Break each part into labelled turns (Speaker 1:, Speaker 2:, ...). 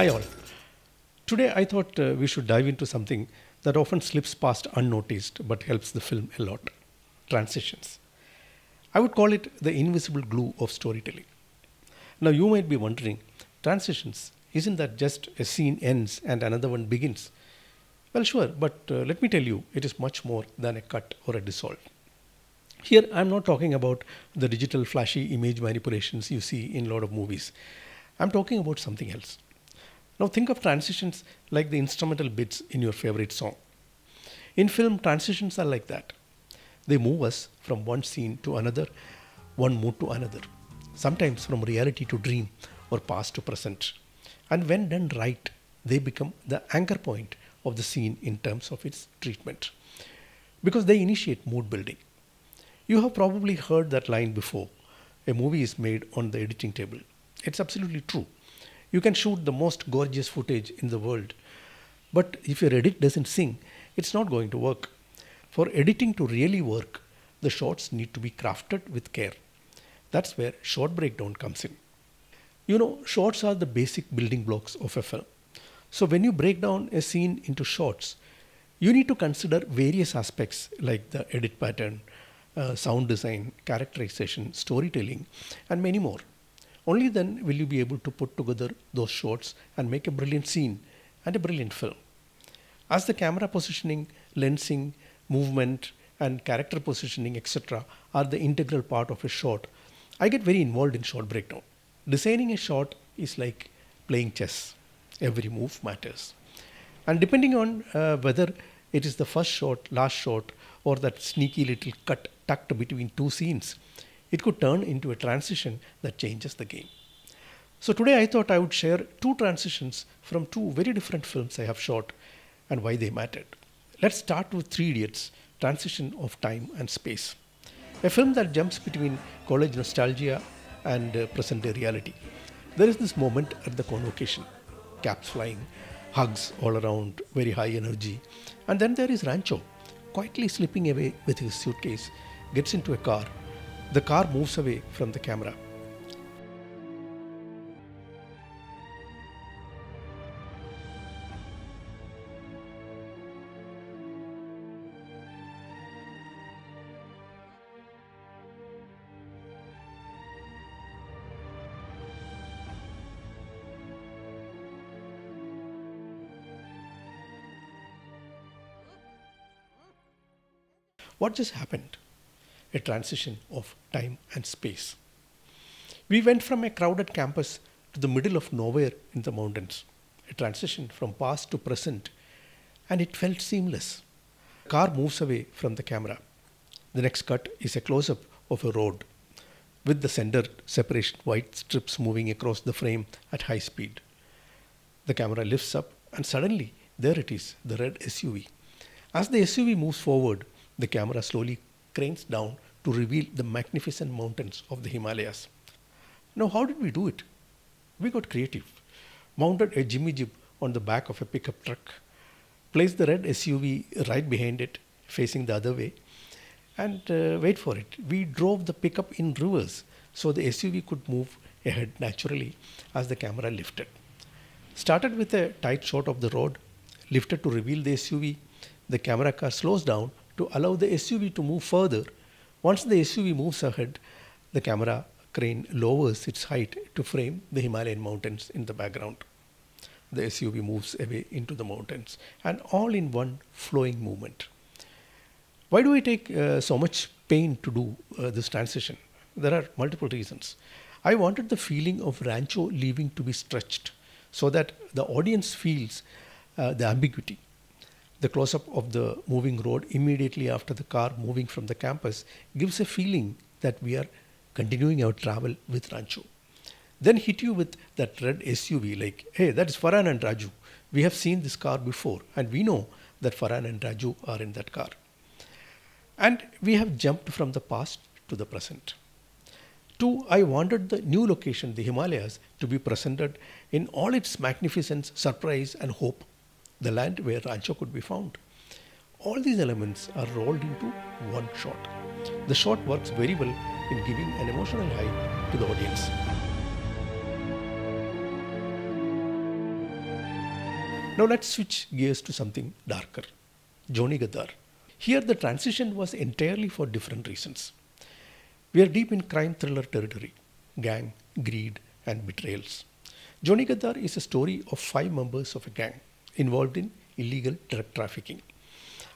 Speaker 1: Hi all. Today I thought we should dive into something that often slips past unnoticed but helps the film a lot: transitions. I would call it the invisible glue of storytelling. Now you might be wondering, transitions, isn't that just a scene ends and another one begins? Well, sure, but let me tell you, it is much more than a cut or a dissolve. Here, I'm not talking about the digital flashy image manipulations you see in a lot of movies. I'm talking about something else. Now, think of transitions like the instrumental bits in your favorite song. In film, transitions are like that. They move us from one scene to another, one mood to another, sometimes from reality to dream or past to present. And when done right, they become the anchor point of the scene in terms of its treatment because they initiate mood building. You have probably heard that line before: a movie is made on the editing table. It's absolutely true. You can shoot the most gorgeous footage in the world, but if your edit doesn't sing, it's not going to work. For editing to really work, the shots need to be crafted with care. That's where short breakdown comes in. Shots are the basic building blocks of a film. So when you break down a scene into shots, you need to consider various aspects like the edit pattern, sound design, characterization, storytelling, and many more. Only then will you be able to put together those shots and make a brilliant scene and a brilliant film. As the camera positioning, lensing, movement, and character positioning, etc., are the integral part of a shot, I get very involved in shot breakdown. Designing a shot is like playing chess. Every move matters. And depending on whether it is the first shot, last shot, or that sneaky little cut tucked between two scenes, it could turn into a transition that changes the game. So today I thought I would share two transitions from two very different films I have shot and why they mattered. Let's start with Three Idiots: Transition of Time and Space, a film that jumps between college nostalgia and present day reality. There is this moment at the convocation: caps flying, hugs all around, very high energy. And then there is Rancho, quietly slipping away with his suitcase, gets into a car. The car moves away from the camera. What just happened? A transition of time and space. We went from a crowded campus to the middle of nowhere in the mountains. A transition from past to present, and it felt seamless. Car moves away from the camera. The next cut is a close up of a road with the center separation white strips moving across the frame at high speed. The camera lifts up, and suddenly there it is, the red SUV. As the SUV moves forward, the camera slowly cranes down to reveal the magnificent mountains of the Himalayas. Now, how did we do it? We got creative. Mounted a Jimmy Jeep on the back of a pickup truck, placed the red SUV right behind it, facing the other way, and wait for it. We drove the pickup in reverse so the SUV could move ahead naturally as the camera lifted. Started with a tight shot of the road, lifted to reveal the SUV. The camera car slows down to allow the SUV to move further. Once the SUV moves ahead, the camera crane lowers its height to frame the Himalayan mountains in the background. The SUV moves away into the mountains, and all in one flowing movement. Why do I take so much pain to do this transition? There are multiple reasons. I wanted the feeling of Rancho leaving to be stretched so that the audience feels the ambiguity. The close up of the moving road immediately after the car moving from the campus gives a feeling that we are continuing our travel with Rancho. Then hit you with that red SUV like, hey, that is Farhan and Raju. We have seen this car before and we know that Farhan and Raju are in that car. And we have jumped from the past to the present. Two, I wanted the new location, the Himalayas, to be presented in all its magnificence, surprise, and hope, the land where Rancho could be found. All these elements are rolled into one shot. The shot works very well in giving an emotional high to the audience. Now let's switch gears to something darker. Johnny Gaddar. Here the transition was entirely for different reasons. We are deep in crime thriller territory, gang, greed, and betrayals. Johnny Gaddar is a story of 5 members of a gang involved in illegal drug trafficking.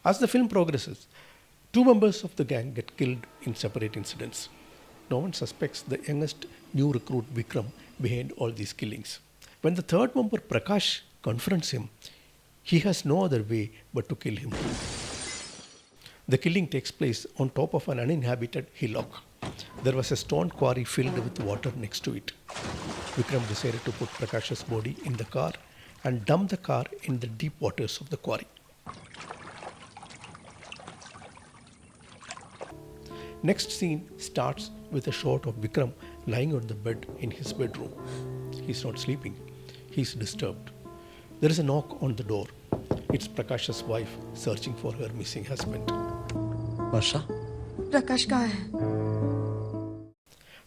Speaker 1: As the film progresses, 2 members of the gang get killed in separate incidents. No one suspects the youngest new recruit Vikram behind all these killings. When the third member Prakash confronts him, he has no other way but to kill him too. The killing takes place on top of an uninhabited hillock. There was a stone quarry filled with water next to it. Vikram decided to put Prakash's body in the car and dump the car in the deep waters of the quarry. Next scene starts with a shot of Vikram lying on the bed in his bedroom. He's not sleeping. He's disturbed. There is a knock on the door. It's Prakash's wife searching for her missing husband.
Speaker 2: वर्षा
Speaker 3: प्रकाश कहाँ है?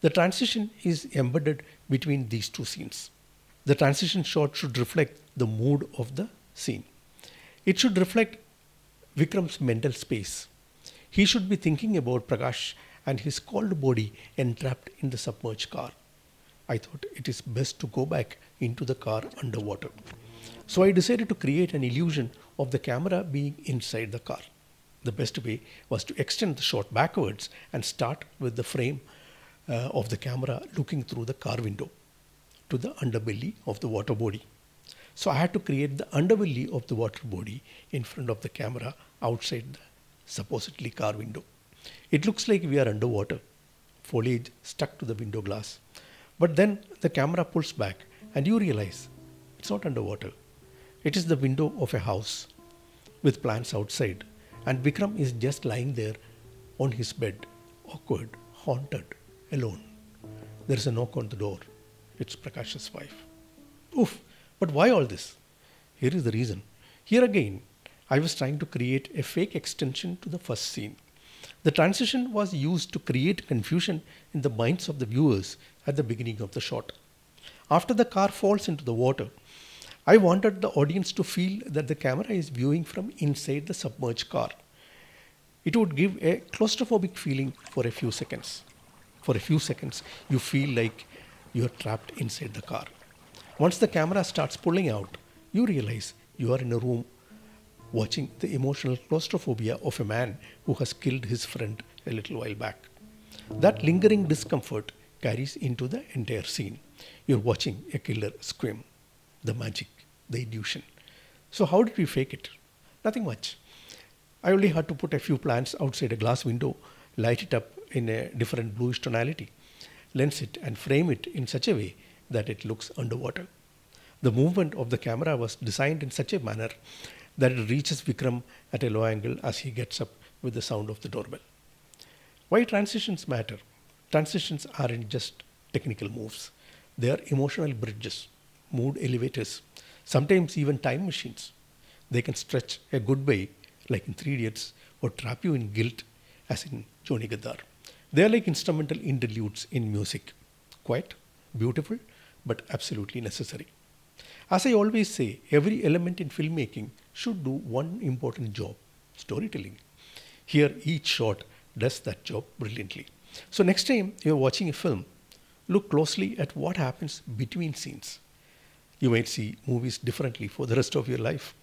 Speaker 1: The transition is embedded between these two scenes. The transition shot should reflect the mood of the scene. It should reflect Vikram's mental space. He should be thinking about Prakash and his cold body entrapped in the submerged car. I thought it is best to go back into the car underwater. So I decided to create an illusion of the camera being inside the car. The best way was to extend the shot backwards and start with the frame of the camera looking through the car window to the underbelly of the water body. So I had to create the underbelly of the water body in front of the camera outside the supposedly car window. It looks like we are underwater, foliage stuck to the window glass. But then the camera pulls back and you realize it's not underwater. It is the window of a house with plants outside, and Vikram is just lying there on his bed, awkward, haunted, alone. There is a knock on the door. It's Prakash's wife. Oof, but why all this? Here is the reason. Here again, I was trying to create a fake extension to the first scene. The transition was used to create confusion in the minds of the viewers at the beginning of the shot. After the car falls into the water, I wanted the audience to feel that the camera is viewing from inside the submerged car. It would give a claustrophobic feeling for a few seconds. For a few seconds, you feel like you are trapped inside the car. Once the camera starts pulling out, you realize you are in a room watching the emotional claustrophobia of a man who has killed his friend a little while back. That lingering discomfort carries into the entire scene. You're watching a killer scream. The magic, the illusion. So how did we fake it? Nothing much. I only had to put a few plants outside a glass window, light it up in a different bluish tonality, lens it and frame it in such a way that it looks underwater. The movement of the camera was designed in such a manner that it reaches Vikram at a low angle as he gets up with the sound of the doorbell. Why transitions matter? Transitions aren't just technical moves. They are emotional bridges, mood elevators, sometimes even time machines. They can stretch a good way, like in Three Idiots, or trap you in guilt, as in Johnny Gaddar. They are like instrumental interludes in music. Quite beautiful, but absolutely necessary. As I always say, every element in filmmaking should do one important job: storytelling. Here, each shot does that job brilliantly. So, next time you're watching a film, look closely at what happens between scenes. You might see movies differently for the rest of your life.